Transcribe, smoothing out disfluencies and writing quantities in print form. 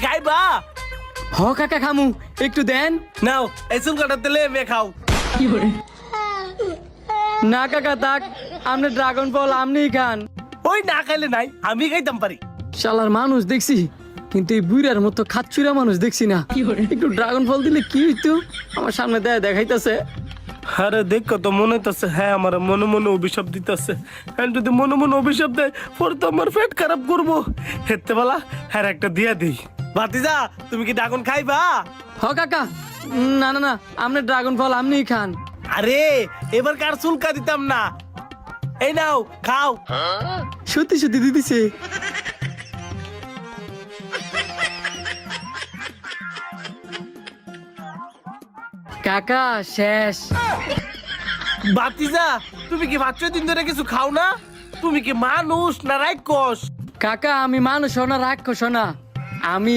খাইবা? হ কাকা খামু, একটু দেন। নাও এই চুল কাটার তেলে মে খাও। না কাকা থাক, আপনি ড্রাগন ফল আপনিই খান। ওই না খাইলে নাই, আমি খাইতাম পারি। শালার মানুষ দেখছি, কিন্তু এই বুড়ার মতো খাচ্চুরা মানুষ দেখছি না। একটু ড্রাগন ফল দিলে কি হইতো? আমার সামনে দেখাইতেছে। আরে দেখো তো মনে হইতাছে, হ্যাঁ আমার মনে মনে অভিশাপ দিতেছে। হ্যাঁ যদি মনে মনে অভিশাপ দেয় পরে তো আমার পেট খারাপ করবো। হেতে বেলা হ্যাঁ একটা দিয়া দিই। ভাতিজা তুমি কি ড্রাগন খাইবা? হ কাকা, না না না, আপনি ড্রাগন ফল আপনিই খান। আরে এবার কার চুলকা দিতাম না। এই নাও খাও। সত্যি সত্যি দিতেছে। কাকা শেষ। ভাতিজা তুমি কি 5-6 দিন ধরে কিছু খাও না? তুমি কি মানুষ না রাক্ষস? কাকা আমি মানুষ না রাক্ষস না, আমি